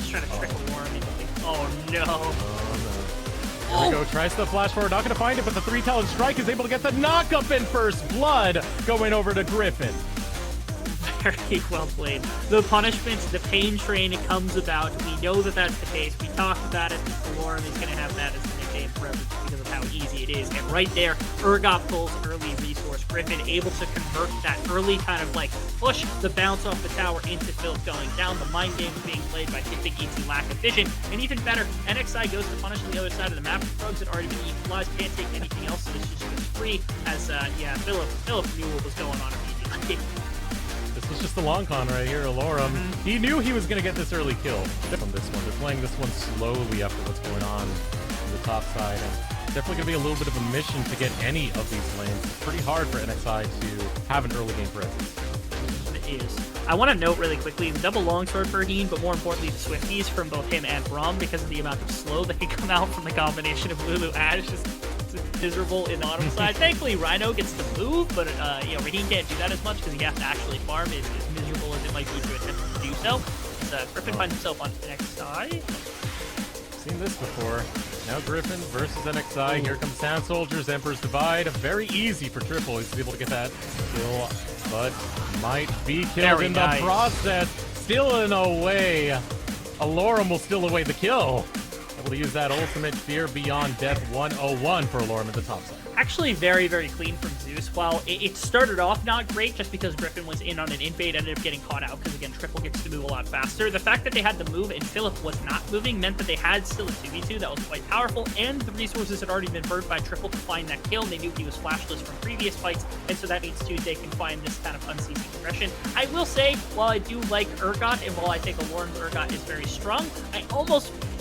Just trying to trick a Warren. Oh no. Here we go, tries the flash forward, not gonna find it, but the 3-talon strike is able to get the knock-up in first blood, going over to Griffin. Very well played. The punishment, the pain train comes about. We know that that's the case. We talked about it. Lauren is going to have that as the nickname forever because of how easy it is. And right there, Urgot pulls early resource. Griffin able to convert that early kind of like push the bounce off the tower into Philip going down. The mind game is being played by Tipping Eatsy lack of vision. And even better, NXI goes to punish on the other side of the map. Drugs had already been equalized. Can't take anything else, so this just goes free. As, yeah, Philip knew what was going on immediately. This is just the long con right here, Alorum. He knew he was going to get this early kill from this one. They're playing this one slowly after what's going on the top side. And definitely going to be a little bit of a mission to get any of these lanes. It's pretty hard for NXI to have an early game presence. It is. I want to note really quickly the double longsword for Heen, but more importantly the Swifties from both him and Braum because of the amount of slow that can come out from the combination of Lulu Ash. Just miserable in autumn side. Thankfully, Rhino gets to move, but you know, Raheem can't do that as much because he has to actually farm. As miserable as it might be to attempt to do so. Griffin finds himself on NXI. Seen this before. Now Griffin versus NXI. Here comes Sand Soldiers, Emperor's Divide. Very easy for Triple. He's able to get that kill, but might be killed in the process. Still in a way. Alorum will still await the kill. Able to use that ultimate Fear Beyond Death 101 for Alorum at the top side. Actually very, very clean from Zeus. While it started off not great just because Griffin was in on an invade, ended up getting caught out because, again, Triple gets to move a lot faster. The fact that they had the move and Philip was not moving meant that they had still a 2v2 that was quite powerful, and the resources had already been burned by Triple to find that kill. They knew he was flashless from previous fights, and so that means Tuesday can find this kind of unceasing aggression. I will say, while I do like Urgot, and while I think Alorum Urgot is very strong,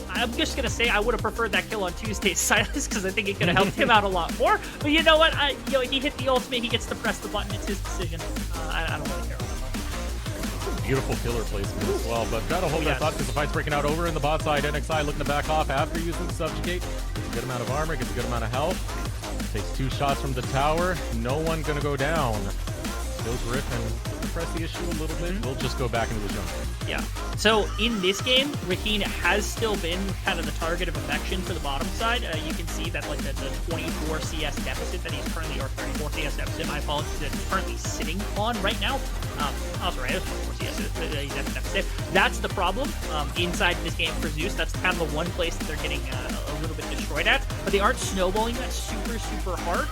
I'm just going to say I would have preferred that kill on Tuesday's Silas because I think it could have helped him out a lot more. But you know what? He hit the ultimate. He gets to press the button. It's his decision. I don't really care about that. Beautiful killer placement as well. But got to hold that thought because the fight's breaking out over in the bot side. NXI looking to back off after using Subjugate. Gets a good amount of armor. Gets a good amount of health. Takes 2 shots from the tower. No one going to go down. Still Griffin. Press the issue a little bit. We'll just go back into the jungle. Yeah. So in this game, Raheen has still been kind of the target of affection for the bottom side. You can see that like the 24 CS deficit that he's currently, or 34 CS deficit, my apologies, that he's currently sitting on right now. Oh, sorry, it was 24 CS deficit. That's the problem inside this game for Zeus. That's kind of the one place that they're getting a little bit destroyed at. But they aren't snowballing that super, super hard.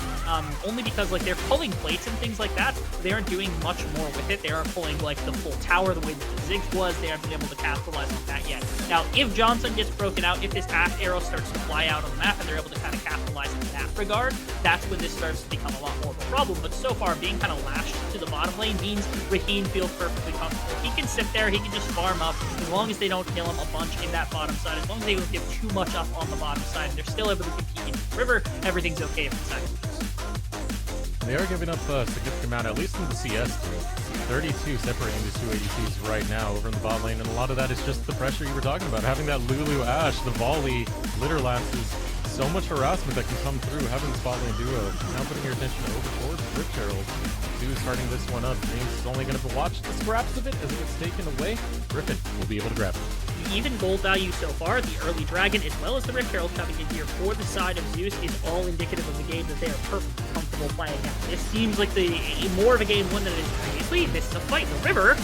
Only because like they're pulling plates and things like that. They aren't doing much more with it. They aren't pulling like the full tower the way that the Ziggs was. They haven't been able to capitalize on that yet. Now, if Johnson gets broken out, if this Ash arrow starts to fly out on the map and they're able to kind of capitalize in that regard, that's when this starts to become a lot more of a problem. But so far, being kind of lashed to the bottom lane means Raheen feels perfectly comfortable. He can sit there, he can just farm up, as long as they don't kill him a bunch in that bottom side, as long as they don't give too much up on the bottom side, and they're still able to compete in the river, everything's okay for the side. They are giving up a significant amount, at least in the CS team. 32 separating these two ADCs right now over in the bot lane, and a lot of that is just the pressure you were talking about. Having that Lulu Ash, the volley, glitter lances, so much harassment that can come through. Having this bot lane duo, now putting your attention over towards Rip Herald. Zeus starting this one up. Dreams is only going to watch the scraps of it as it gets taken away. Griffin will be able to grab it. Even gold value so far, the early dragon as well as the Rift Herald coming in here for the side of Zeus is all indicative of the game that they are perfectly comfortable playing out. This seems like more of a game one than it is previously. This is a fight in the river.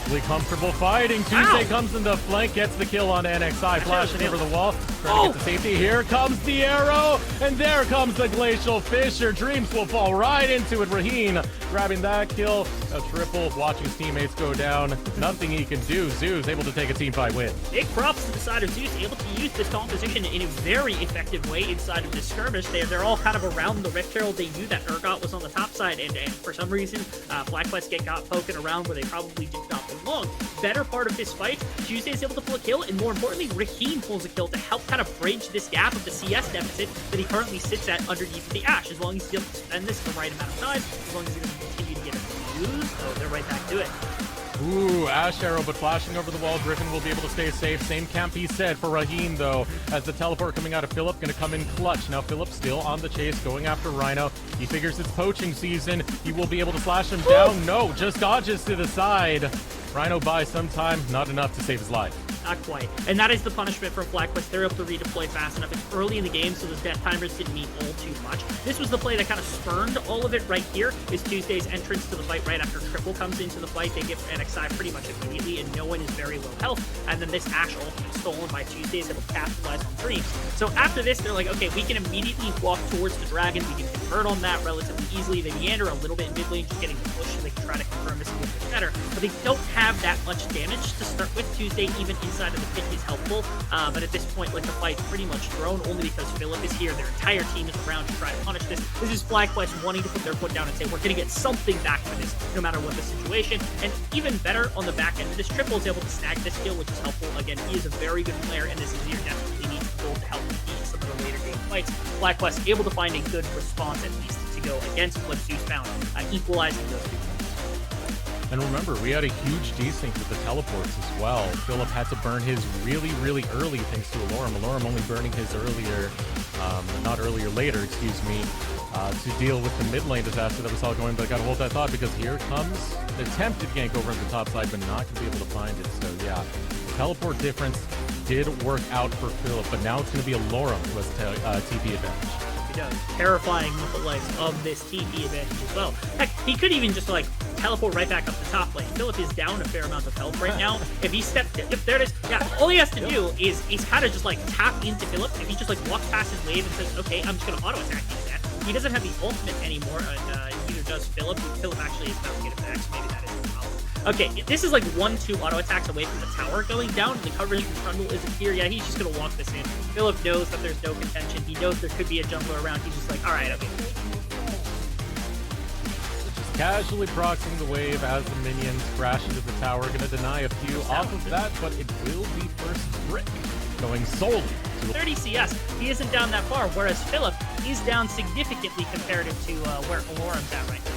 Really comfortable fighting. Tuesday comes in the flank, gets the kill on NXI, flashing over the wall, trying to get to safety. Here comes the arrow, and there comes the Glacial Fissure. Dreams will fall right into it. Raheen grabbing that kill. A triple, watching his teammates go down. Nothing he can do. Zeus able to take a team fight win. Big props to the side of Zeus, able to use this composition in a very effective way inside of this skirmish. They're all kind of around the Rift Herald. They knew that Urgot was on the top side, and for some reason, Blackflies got poking around where they probably did not belong. Better part of this fight, Tuesday is able to pull a kill, and more importantly, Raheen pulls a kill to help kind of bridge this gap of the CS deficit that he currently sits at underneath the Ash. As long as he's able to spend this the right amount of time, as long as he doesn't continue to get abused, they're right back to it. Ooh, Ash arrow, but flashing over the wall. Griffin will be able to stay safe. Same camp he said for Raheen, though, as the teleport coming out of Philip, going to come in clutch. Now Philip still on the chase, going after Rhino. He figures it's poaching season. He will be able to slash him down. No, just dodges to the side. Rhino buys some time, not enough to save his life. Not quite. And that is the punishment from FlyQuest. They're able to redeploy fast enough. It's early in the game, so those death timers didn't mean all too much. This was the play that kind of spurned all of it right here, is Tuesday's entrance to the fight right after Triple comes into the fight. They get NXI pretty much immediately, and no one is very low health. And then this Ashe ultimate stolen by Tuesday is able to capitalize on dreams. So after this, they're like, okay, we can immediately walk towards the dragon. We can convert on that relatively easily. They meander a little bit in mid lane, just getting the push so they can try to confirm this a little bit better. But they don't have that much damage to start with. Tuesday, even inside of the pit, is helpful. But at this point, like, the fight's pretty much thrown only because Philip is here. Their entire team is around to try to punish this. This is FlyQuest wanting to put their foot down and say, we're going to get something back for this, no matter what the situation. And even better, on the back end of this, Triple is able to snag this kill, which is helpful. Again, he is a very good player, and this Azir definitely needs gold to help him beat some of the later game fights. FlyQuest able to find a good response, at least, to go against what Zeus found, equalizing those two. And remember, we had a huge desync with the teleports as well. Philip had to burn his really, really early thanks to Alorum. Alorum only burning his earlier, later, excuse me, to deal with the mid lane disaster that we saw going. But I gotta hold that thought because here comes the attempted gank over on the top side, but not gonna be able to find it. So yeah, the teleport difference did work out for Philip, but now it's gonna be Alorum who has TP advantage. Terrifying with the legs of this TP advantage as well. Heck, he could even just like teleport right back up the top lane. Philip is down a fair amount of health right now. If he stepped, if there it is, yeah, all he has to do is kind of just like tap into Philip. If he just like walks past his wave and says, okay, I'm just gonna auto attack you that. He doesn't have the ultimate anymore, and neither does Philip. Philip actually is about to get it back, so maybe that is the problem. Okay, this is like 1-2 auto attacks away from the tower going down. The coverage from Trundle isn't here. Yeah, he's just gonna walk this in. Philip knows that there's no contention. He knows there could be a jungler around. He's just like, all right, okay. Just casually proxying the wave as the minions crash into the tower. Gonna deny a few off of that, but it will be first brick going solely to 30 CS. He isn't down that far, whereas Philip, he's down significantly comparative to where Alorum's at right now.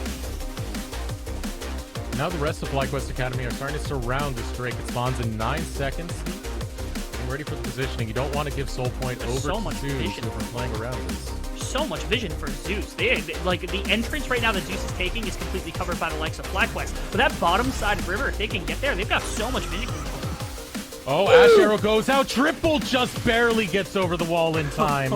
Now the rest of FlyQuest Academy are starting to surround this Drake. It spawns in 9 seconds. Getting ready for the positioning. You don't want to give soul point over so to Zeus who are playing around this. So much vision for Zeus. They like the entrance right now that Zeus is taking is completely covered by the likes of FlyQuest. But that bottom side river, if they can get there, they've got so much vision. Oh, Ashe Arrow goes out. Triple just barely gets over the wall in time.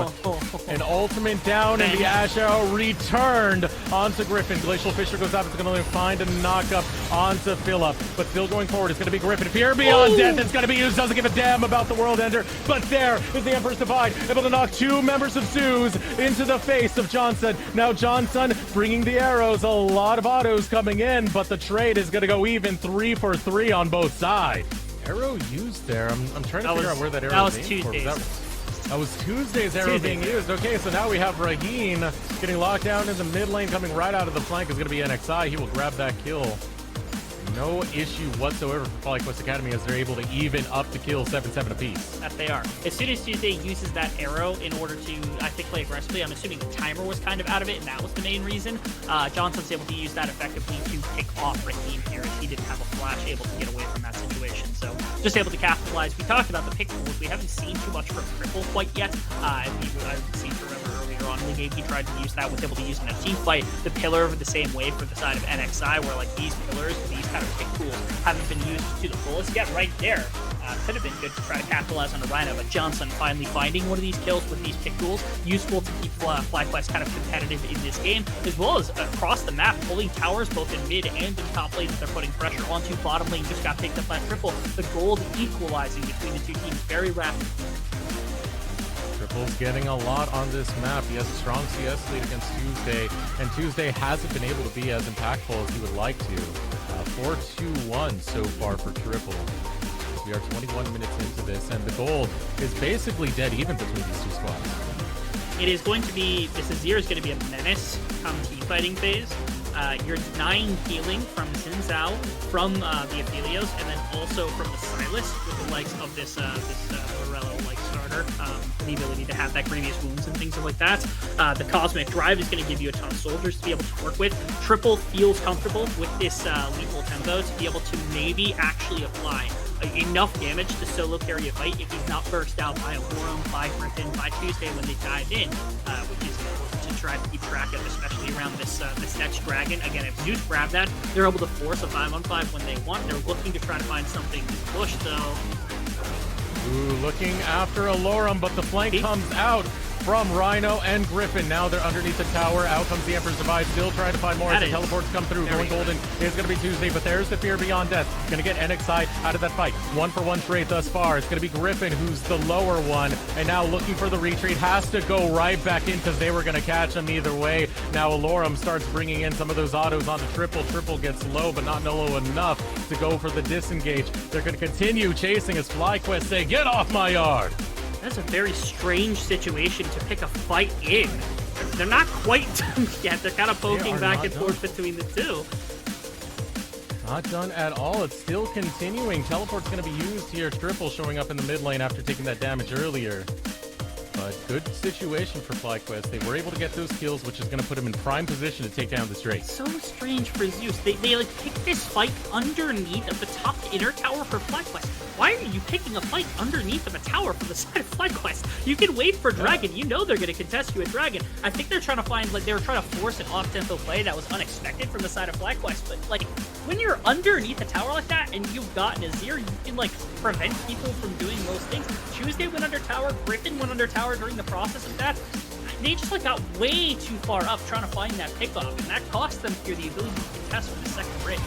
An ultimate down, and the Ashe Arrow returned onto Griffin. Glacial Fisher goes up. It's going to find a knock-up onto Philip. But still going forward, it's going to be Griffin. Fear beyond death. It's going to be used. Doesn't give a damn about the World Ender. But there is the Emperor's Divide. Able to knock 2 members of Zeus into the face of Johnson. Now Johnson bringing the arrows. A lot of autos coming in, but the trade is going to go even 3 for 3 on both sides. Arrow used there. I'm trying to figure out where that arrow was aimed for. That was Tuesday's arrow being used. Okay, so now we have Raheen getting locked down in the mid lane, coming right out of the flank is going to be NXI. He will grab that kill. No issue whatsoever for FlyQuest Academy as they're able to even up the kill 7-7 apiece. That they are. As soon as Tuesday uses that arrow in order to, I think, play aggressively, I'm assuming the timer was kind of out of it, and that was the main reason. Johnson's able to use that effectively to pick off Raheen here, as he didn't have a flash able to get away from that situation. So just able to capitalize. We talked about the pick pools. We haven't seen too much from Triple quite yet. I've seen remember earlier on in the game, he tried to use that, was able to use in a team fight. The pillar of the same way for the side of NXI, where like these pillars, these kind of pick pools haven't been used to the fullest yet. Right there could have been good to try to capitalize on a Rhino, but Johnson finally finding one of these kills with these pick pools, useful to keep FlyQuest kind of competitive in this game, as well as across the map, pulling towers both in mid and in top lane that they're putting pressure onto. Bottom lane just got picked up by Triple. The gold equalizing between the two teams very rapidly. Triple's getting a lot on this map. He has a strong CS lead against Tuesday, and Tuesday hasn't been able to be as impactful as he would like to. 4-2-1 so far for Triple. We are 21 minutes into this, and the gold is basically dead even between these two squads. It is going to be, this Azir is going to be a menace come team fighting phase. You're denying healing from Xin Zhao, from the Aphelios, and then also from the Silas with the likes of this Morello-like starter. The ability to have that grievous wounds and things like that. The Cosmic Drive is going to give you a ton of soldiers to be able to work with. Triple feels comfortable with this lethal tempo to be able to maybe actually apply enough damage to solo carry a fight if he's not burst out by a Worm, by Griffin, by Tuesday when they dive in, which is important to try to keep track of, especially around this next dragon. Again, if Zeus grab that, they're able to force a 5-on-5 when they want. They're looking to try to find something to push, though. Ooh, looking after Alorum, but the flank comes out from Rhino and Griffin. Now they're underneath the tower. Out comes the Emperor's Divide, still trying to find more as the teleports come through. Going golden is going to be Tuesday, but there's the Fear Beyond Death. Going to get NXI out of that fight. 1-for-1 trade thus far. It's going to be Griffin, who's the lower one, and now looking for the retreat. Has to go right back in because they were going to catch him either way. Now Alorum starts bringing in some of those autos onto Triple. Triple gets low, but not low enough to go for the disengage. They're going to continue chasing as FlyQuest say, "Get off my yard!" That's a very strange situation to pick a fight in. They're not quite done yet. They're kind of poking back and forth between the two. Not done at all. It's still continuing. Teleport's going to be used here. Triple showing up in the mid lane after taking that damage earlier. But good situation for FlyQuest. They were able to get those kills, which is going to put him in prime position to take down this Drake. So strange for Zeus. They like picked this fight underneath of the top inner tower for FlyQuest. Why are you picking a fight underneath of a tower for the side of FlyQuest? You can wait for Dragon. You know they're going to contest you at Dragon. I think they're trying to find, like, they were trying to force an off-tempo play that was unexpected from the side of FlyQuest. But, like, when you're underneath a tower like that and you've got Nazir, you can, like, prevent people from doing most things. Tuesday went under tower. Griffin went under tower during the process of that. They just, like, got way too far up trying to find that pickoff, and that cost them here the ability to contest for the second rig.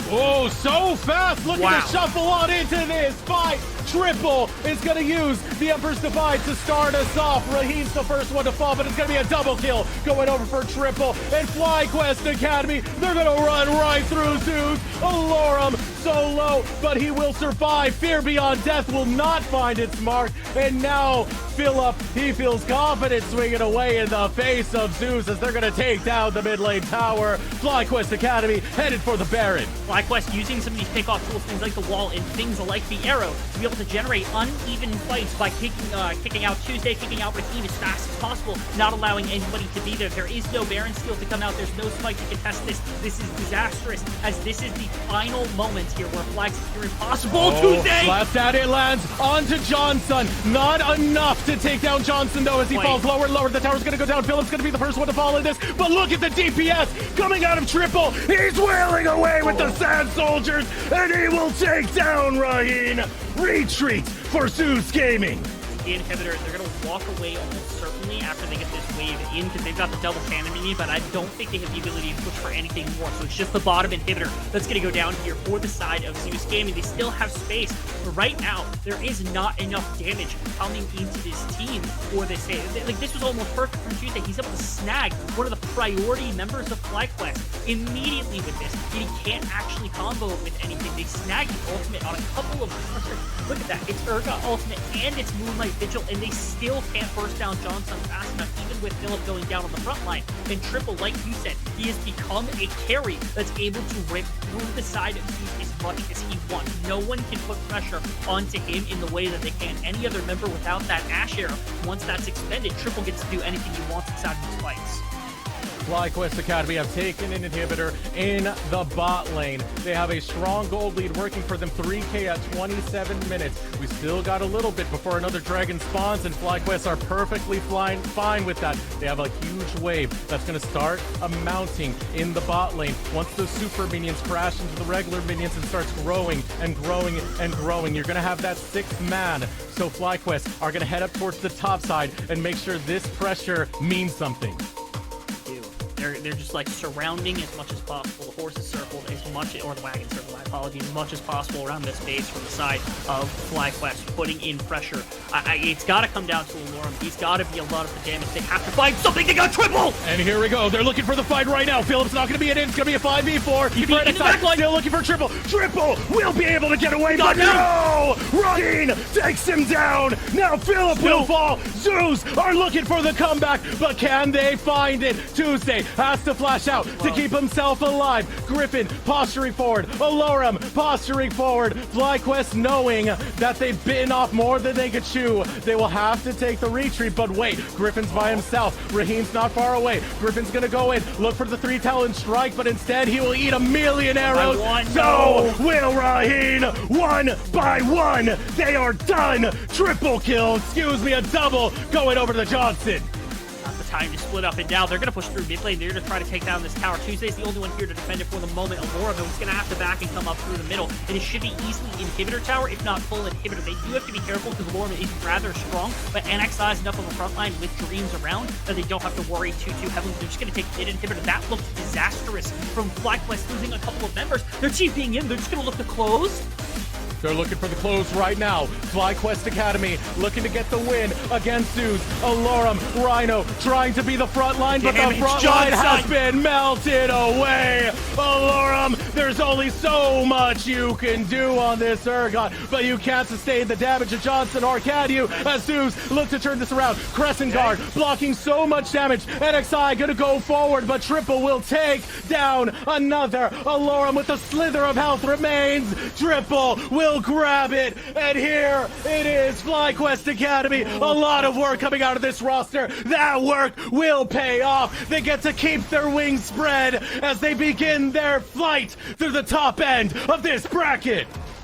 Oh, so fast! Look at the shuffle on into this fight. Triple is going to use the Emperor's Divide to start us off. Raheem's the first one to fall, but it's going to be a double kill going over for Triple. And FlyQuest Academy, they're going to run right through Zeus. Alorum so low, but he will survive. Fear Beyond Death will not find its mark. And now Philip, he feels confident swinging away in the face of Zeus as they're going to take down the mid lane tower. FlyQuest Academy headed for the Baron. FlyQuest using some of these pickoff tools, things like the wall and things like the arrow, to be able to generate uneven fights by kicking out Tuesday, kicking out Raheem as fast as possible, not allowing anybody to be there. There is no Baron Steel to come out. There's no spike to contest this. This is disastrous, as this is the final moment here where flags appear impossible. Tuesday! Blast out, it lands onto Johnson. Not enough to take down Johnson, though, as he falls lower and lower. The tower's going to go down. Philip's going to be the first one to fall in this. But look at the DPS coming out of Triple. He's wailing away with the Sand Soldiers, and he will take down Raheem. Retreat for Zeus Gaming. The inhibitor, they're going to walk away almost certainly after they get this wave in, because they've got the double cannon mini, but I don't think they have the ability to push for anything more. So it's just the bottom inhibitor that's going to go down here for the side of Zeus Gaming. They still have space, but right now there is not enough damage coming into this team for this day. Like, this was almost perfect from Tuesday. He's able to snag one of the priority members of FlyQuest immediately with this. He can't actually combo it with anything. They snag the ultimate on a couple of look at that. It's Urga ultimate and it's Moonlight Vigil, and they still can't burst down Johnson fast enough, even with Philip going down on the front line. And Triple, like you said, he has become a carry that's able to rip through the side of Zeus as much as he wants. No one can put pressure onto him in the way that they can. Any other member without that Ash Arrow, once that's expended, Triple gets to do anything he wants inside of these fights. FlyQuest Academy have taken an inhibitor in the bot lane. They have a strong gold lead working for them, 3K at 27 minutes. We still got a little bit before another dragon spawns, and FlyQuest are perfectly fine with that. They have a huge wave that's going to start mounting in the bot lane. Once those super minions crash into the regular minions and starts growing and growing and growing, you're going to have that 6th man. So FlyQuest are going to head up towards the top side and make sure this pressure means something. They're just like surrounding as much as possible. The horse is circled as much, or the wagon circled, my apologies, as much as possible around this base from the side of FlyQuest, putting in pressure. It's got to come down to Alorum. He's got to be a lot of the damage. They have to find something. They got Triple! And here we go. They're looking for the fight right now. Philip's not going to be in it. It's going to be a 5v4. Still looking for Triple. Triple will be able to get away, but no! Raheem takes him down. Now Philip will fall. Zeus are looking for the comeback, but can they find it? Tuesday has to flash out to keep himself alive. Griffin posturing forward. Alorum posturing forward. FlyQuest knowing that they've bitten off more than they could chew. They will have to take the retreat, but wait, Griffin's by himself. Raheem's not far away. Griffin's gonna go in, look for the 3-talon strike, but instead he will eat a million arrows. So will Raheem, 1 by 1. They are done. Triple kill, excuse me, a double going over to Johnson. time to split up, and now they're going to push through mid lane. They're going to try to take down this tower. Tuesday's the only one here to defend it for the moment. Alora, though, is going to have to back and come up through the middle, and it should be easily inhibitor tower, if not full inhibitor. They do have to be careful because Alora is rather strong, but NXI is enough of a front line with Dreams around that they don't have to worry too heavily. They're just going to take mid inhibitor. That looks disastrous from FlyQuest losing a couple of members. Their team being in, they're just going to look to close. They're looking for the close right now. FlyQuest Academy looking to get the win against Zeus. Alorum, Rhino trying to be the front line, but the front line has been melted away. Alorum, there's only so much you can do on this Ergon, but you can't sustain the damage of Johnson, or can you? As Zeus look to turn this around. Crescent Guard blocking so much damage. NXI gonna go forward, but Triple will take down another. Alorum with a slither of health remains. Triple will grab it, and here it is. FlyQuest Academy, a lot of work coming out of this roster. That work will pay off. They get to keep their wings spread as they begin their flight through the top end of this bracket.